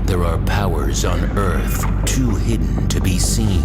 There are powers on Earth too hidden to be seen,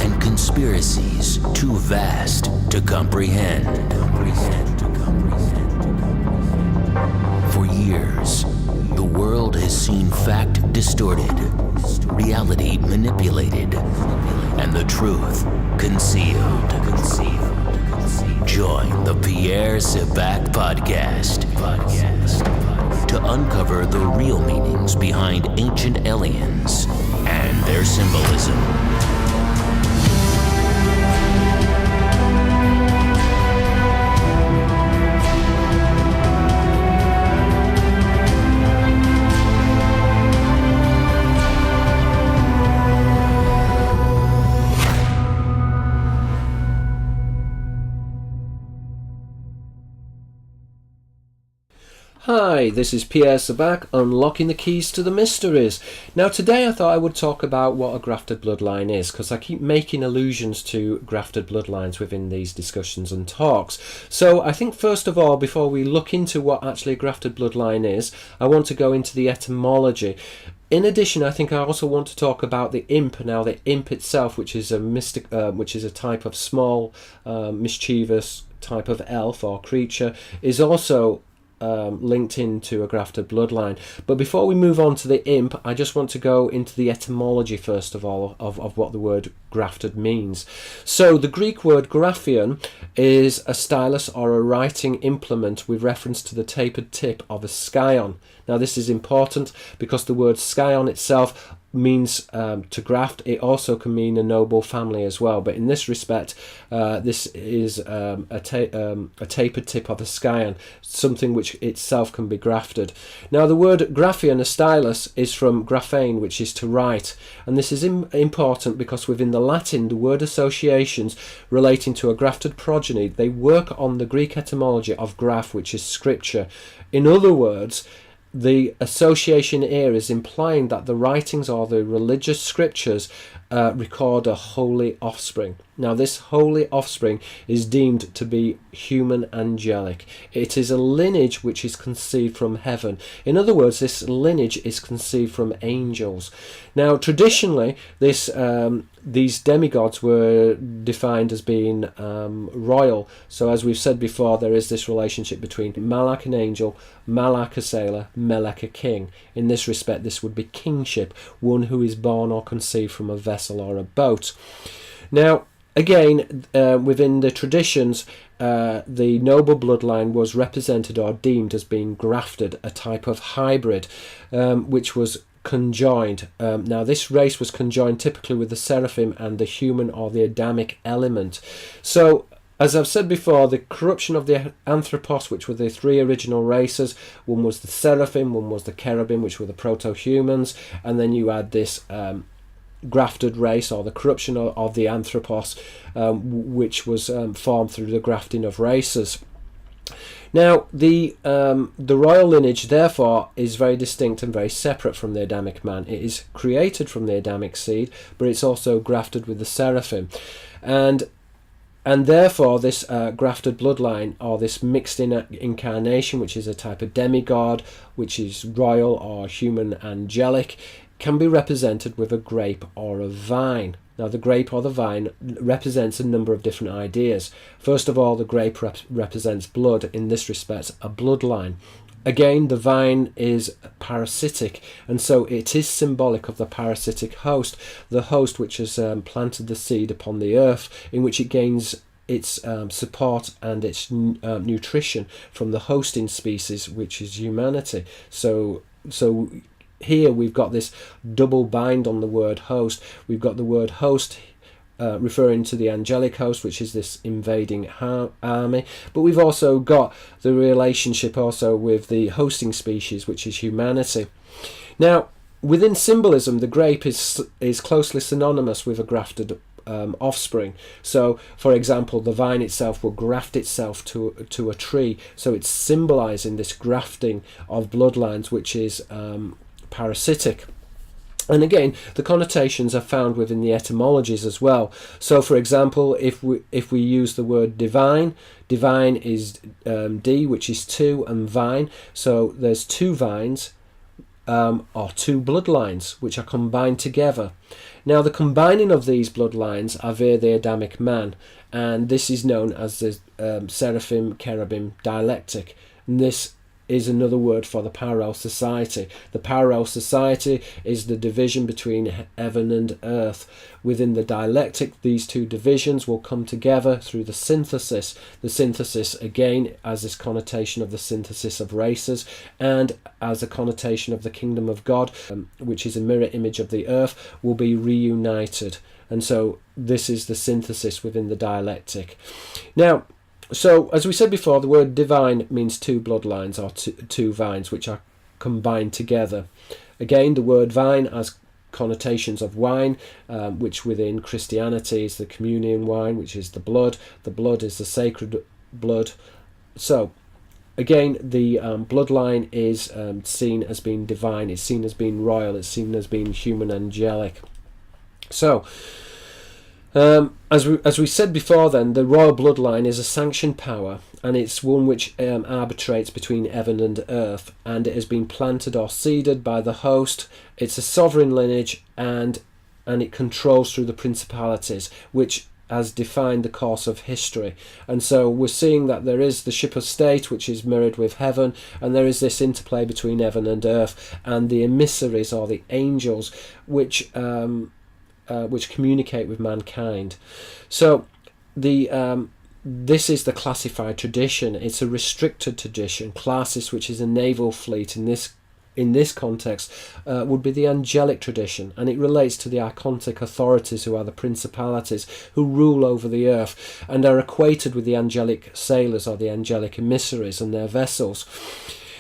and conspiracies too vast to comprehend. For years, the world has seen fact distorted, reality manipulated, and the truth concealed. Join the Pierre Sivak Podcast to uncover the real meanings behind ancient aliens and their symbolism. Hi, this is Pierre Sivak, unlocking the keys to the mysteries. Now today I thought I would talk about what a grafted bloodline is, because I keep making allusions to grafted bloodlines within these discussions and talks. So I think first of all, before we look into what actually a grafted bloodline is, I want to go into the etymology. In addition, I think I also want to talk about the imp. Now, the imp itself, which is a type of small, mischievous type of elf or creature, is also linked into a grafted bloodline. But before we move on to the imp, I just want to go into the etymology first of all of what the word grafted means. So the Greek word graphion is a stylus or a writing implement with reference to the tapered tip of a scion. Now this is important because the word scion itself means to graft. It also can mean a noble family as well, but in this respect this is a tapered tip of a scion, something which itself can be grafted. Now the word graphion, a stylus, is from graphane, which is to write, and this is important because within the Latin the word associations relating to a grafted progeny, they work on the Greek etymology of graph, which is scripture. In other words, the association here is implying that the writings or the religious scriptures record a holy offspring. Now this holy offspring is deemed to be human-angelic. It is a lineage which is conceived from heaven. In other words, this lineage is conceived from angels. Now traditionally these demigods were defined as being royal. So as we've said before, there is this relationship between Malak an angel, Malak a sailor, Melek a king. In this respect, this would be kingship, one who is born or conceived from a vessel or a boat. Now again, within the traditions, the noble bloodline was represented or deemed as being grafted, a type of hybrid, which was conjoined. Now this race was conjoined typically with the seraphim and the human or the Adamic element. So as I've said before, the corruption of the anthropos, which were the three original races, one was the seraphim, one was the cherubim, which were the proto-humans, and then you had this grafted race, or the corruption of the anthropos, which was formed through the grafting of races. Now the royal lineage therefore is very distinct and very separate from the Adamic man. It is created from the Adamic seed, but it's also grafted with the seraphim, and therefore this grafted bloodline, or this mixed incarnation, which is a type of demigod, which is royal or human angelic, can be represented with a grape or a vine. Now the grape or the vine represents a number of different ideas. First of all, the grape represents blood, in this respect a bloodline. Again, the vine is parasitic, and so it is symbolic of the parasitic host, the host which has planted the seed upon the earth, in which it gains its support and its nutrition from the hosting species, which is humanity. So here we've got this double bind on the word host. We've got the word host referring to the angelic host, which is this invading army, but we've also got the relationship also with the hosting species, which is humanity. Now within symbolism, the grape is closely synonymous with a grafted offspring. So for example, the vine itself will graft itself to a tree, so it's symbolizing this grafting of bloodlines, which is parasitic. And again, the connotations are found within the etymologies as well. So for example, if we use the word divine is D, which is two, and vine. So there's two vines are two bloodlines which are combined together. Now, the combining of these bloodlines are via the Adamic man, and this is known as the seraphim-cherubim dialectic. And this is another word for the parallel society. The parallel society is the division between heaven and earth. Within the dialectic, these two divisions will come together through the synthesis. The synthesis, again, as this connotation of the synthesis of races, and as a connotation of the kingdom of God, which is a mirror image of the earth, will be reunited. And so this is the synthesis within the dialectic. Now, so, as we said before, the word divine means two bloodlines, or two vines, which are combined together. Again, the word vine has connotations of wine, which within Christianity is the communion wine, which is the blood. The blood is the sacred blood. So, again, the bloodline is seen as being divine, it's seen as being royal, it's seen as being human-angelic. So, as we said before then, the royal bloodline is a sanctioned power, and it's one which arbitrates between heaven and earth, and it has been planted or seeded by the host. It's a sovereign lineage, and it controls through the principalities, which has defined the course of history. And so we're seeing that there is the ship of state, which is mirrored with heaven, and there is this interplay between heaven and earth, and the emissaries, or the angels, which communicate with mankind. So this is the classified tradition. It's a restricted tradition. Classis, which is a naval fleet in this context, would be the angelic tradition, and it relates to the archontic authorities, who are the principalities who rule over the earth, and are equated with the angelic sailors, or the angelic emissaries, and their vessels.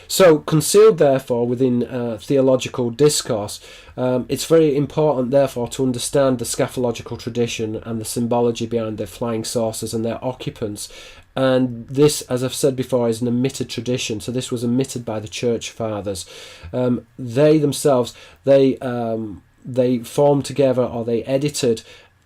So, concealed, therefore, within theological discourse, it's very important, therefore, to understand the scatological tradition and the symbology behind their flying saucers and their occupants. And this, as I've said before, is an omitted tradition. So this was omitted by the church fathers. They themselves, they formed together, or they edited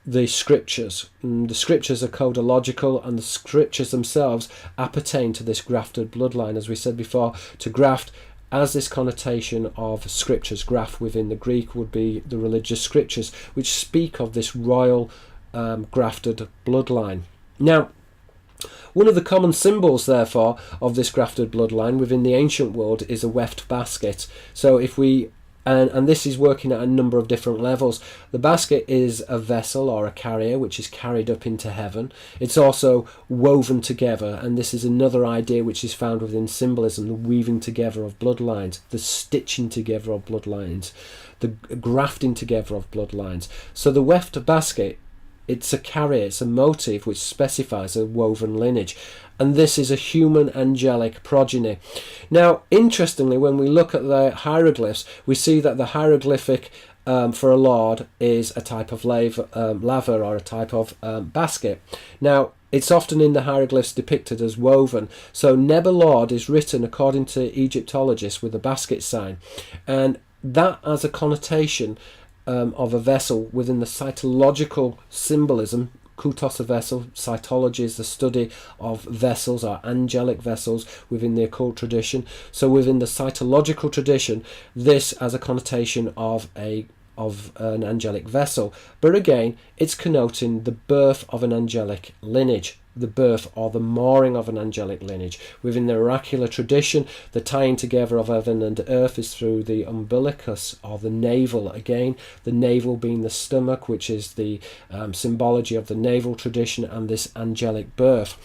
the scriptures. The scriptures are codological, and the scriptures themselves appertain to this grafted bloodline, as we said before. To graft, as this connotation of scriptures, graph within the Greek would be the religious scriptures, which speak of this royal grafted bloodline. Now, one of the common symbols, therefore, of this grafted bloodline within the ancient world is a weft basket. So if we and this is working at a number of different levels. The basket is a vessel, or a carrier, which is carried up into heaven. It's also woven together, and this is another idea which is found within symbolism: the weaving together of bloodlines, the stitching together of bloodlines, the grafting together of bloodlines. So the weft basket, it's a carrier, it's a motif which specifies a woven lineage. And this is a human-angelic progeny. Now, interestingly, when we look at the hieroglyphs, we see that the hieroglyphic for a lord is a type of laver, or a type of basket. Now, it's often in the hieroglyphs depicted as woven. So Nebelord is written, according to Egyptologists, with a basket sign. And that has a connotation of a vessel within the cytological symbolism. Kutos, a vessel. Cytology is the study of vessels, or angelic vessels, within the occult tradition. So within the cytological tradition, this has a connotation of an angelic vessel. But again, it's connoting the birth of an angelic lineage, the birth or the mooring of an angelic lineage. Within the oracular tradition, the tying together of heaven and earth is through the umbilicus, or the navel. Again, the navel being the stomach, which is the symbology of the naval tradition and this angelic birth.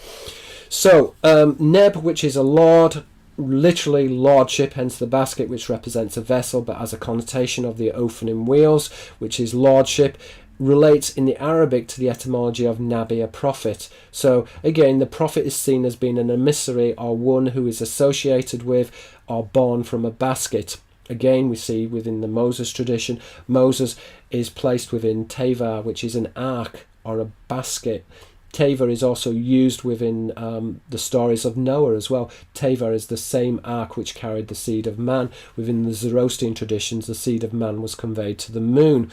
So, Neb, which is a lord, literally lordship, hence the basket, which represents a vessel but has a connotation of the opening wheels, which is lordship, relates in the Arabic to the etymology of Nabi, a prophet. So again, the prophet is seen as being an emissary, or one who is associated with or born from a basket. Again, we see within the Moses tradition, Moses is placed within Teva, which is an ark or a basket. Teva is also used within the stories of Noah as well. Teva is the same ark which carried the seed of man. Within the Zoroastrian traditions, the seed of man was conveyed to the moon.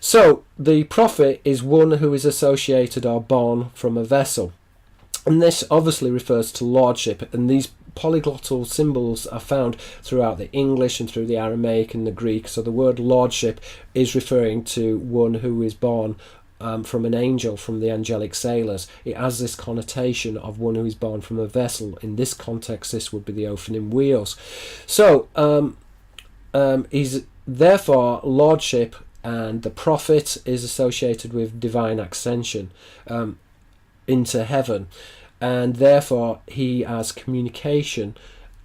So the prophet is one who is associated or born from a vessel. And this obviously refers to lordship, and these polyglottal symbols are found throughout the English and through the Aramaic and the Greek. So the word lordship is referring to one who is born from an angel, from the angelic sailors. It has this connotation of one who is born from a vessel. In this context, this would be the opening wheels. So is therefore lordship, and the prophet is associated with divine ascension into heaven, and therefore he has communication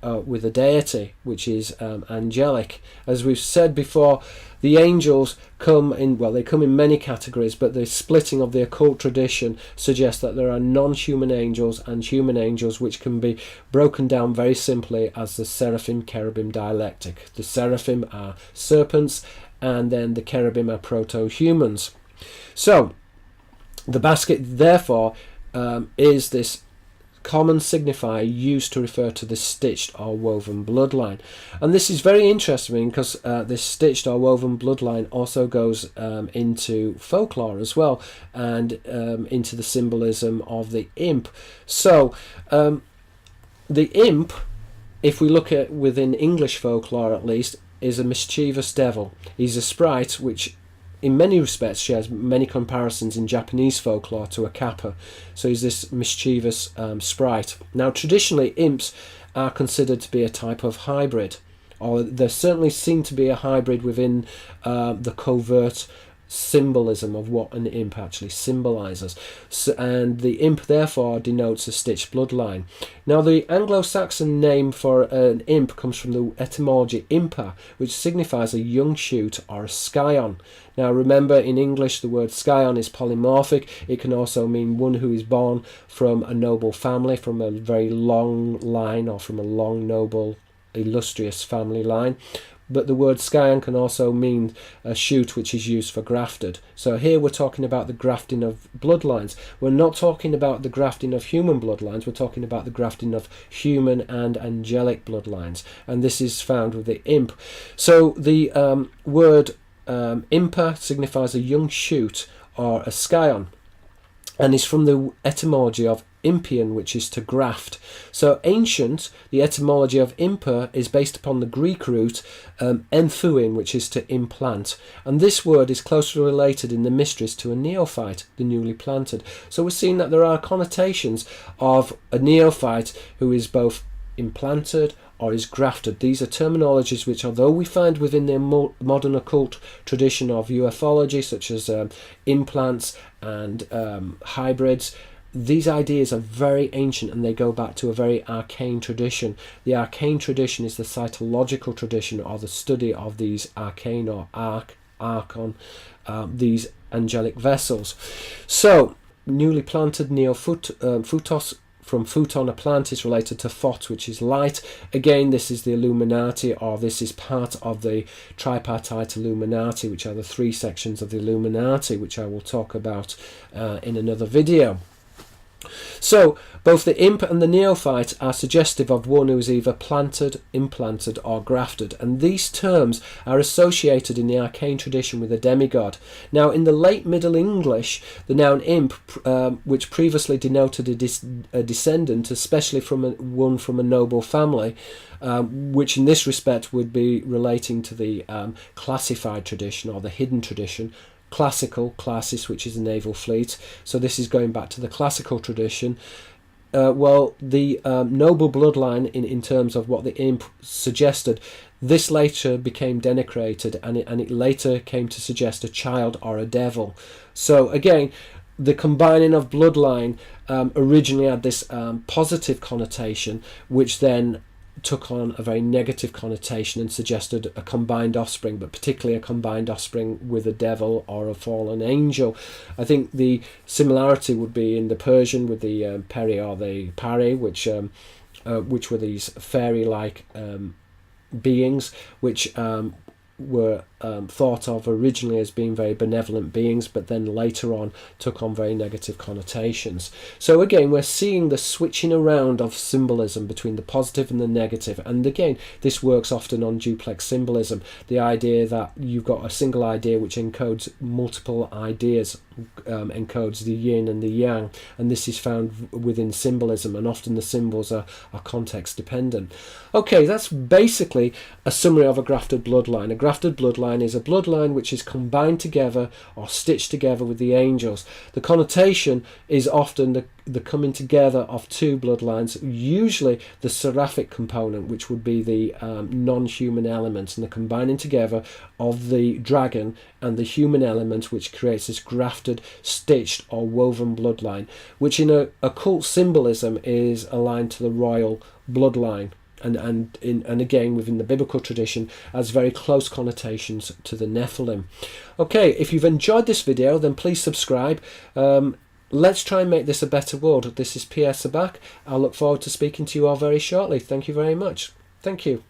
with a deity which is angelic. As we've said before, the angels come in many categories, but the splitting of the occult tradition suggests that there are non-human angels and human angels, which can be broken down very simply as the seraphim cherubim dialectic. The seraphim are serpents, and then the cherubim are proto-humans. So the basket therefore is this common signifier used to refer to the stitched or woven bloodline. And this is very interesting because this stitched or woven bloodline also goes into folklore as well, and into the symbolism of the imp. So the imp, if we look at within English folklore at least, is a mischievous devil. He's a sprite which in many respects shares many comparisons in Japanese folklore to a kappa. So he's this mischievous sprite. Now traditionally imps are considered to be a type of hybrid, or there certainly seem to be a hybrid within the covert symbolism of what an imp actually symbolizes. So, and the imp therefore denotes a stitched bloodline. Now the Anglo-Saxon name for an imp comes from the etymology impa, which signifies a young shoot or a scion. Now remember, in English the word scion is polymorphic. It can also mean one who is born from a noble family, from a very long line, or from a long, noble, illustrious family line. But the word scion can also mean a shoot which is used for grafted. So here we're talking about the grafting of bloodlines. We're not talking about the grafting of human bloodlines, we're talking about the grafting of human and angelic bloodlines. And this is found with the imp. So the word impa signifies a young shoot or a scion, and is from the etymology of impian, which is to graft. So ancient, the etymology of impa is based upon the Greek root enthuin, which is to implant, and this word is closely related in the mysteries to a neophyte, the newly planted. So we're seeing that there are connotations of a neophyte who is both implanted or is grafted. These are terminologies which, although we find within the modern occult tradition of ufology, such as implants and hybrids, these ideas are very ancient and they go back to a very arcane tradition. The arcane tradition is the cytological tradition, or the study of these arcane or archon, these angelic vessels. So, newly planted, phutos, from phuton, a plant, is related to phot, which is light. Again, this is the Illuminati, or this is part of the tripartite Illuminati, which are the three sections of the Illuminati, which I will talk about in another video. So both the imp and the neophyte are suggestive of one who is either planted, implanted or grafted, and these terms are associated in the arcane tradition with a demigod. Now in the late Middle English, the noun imp, which previously denoted a descendant, especially from one from a noble family, which in this respect would be relating to the classified tradition or the hidden tradition. Classical, classis, which is a naval fleet, so this is going back to the classical tradition. Well, the noble bloodline, in terms of what the imp suggested, this later became denigrated, and it later came to suggest a child or a devil. So again, the combining of bloodline originally had this positive connotation, which then took on a very negative connotation and suggested a combined offspring, but particularly a combined offspring with a devil or a fallen angel. I think the similarity would be in the Persian with the peri or the pari, which were these fairy-like beings, which were thought of originally as being very benevolent beings, but then later on took on very negative connotations. So again, we're seeing the switching around of symbolism between the positive and the negative. And again, this works often on duplex symbolism, the idea that you've got a single idea which encodes multiple ideas, encodes the yin and the yang, and this is found within symbolism, and often the symbols are context dependent. Okay, that's basically a summary of a grafted bloodline. A grafted bloodline is a bloodline which is combined together or stitched together with the angels. The connotation is often the coming together of two bloodlines, usually the seraphic component, which would be the non-human element, and the combining together of the dragon and the human element, which creates this grafted, stitched or woven bloodline, which in occult symbolism is aligned to the royal bloodline. And again, within the biblical tradition, has very close connotations to the Nephilim. Okay, if you've enjoyed this video, then please subscribe. Let's try and make this a better world. This is Pierre Sabak. I look forward to speaking to you all very shortly. Thank you very much. Thank you.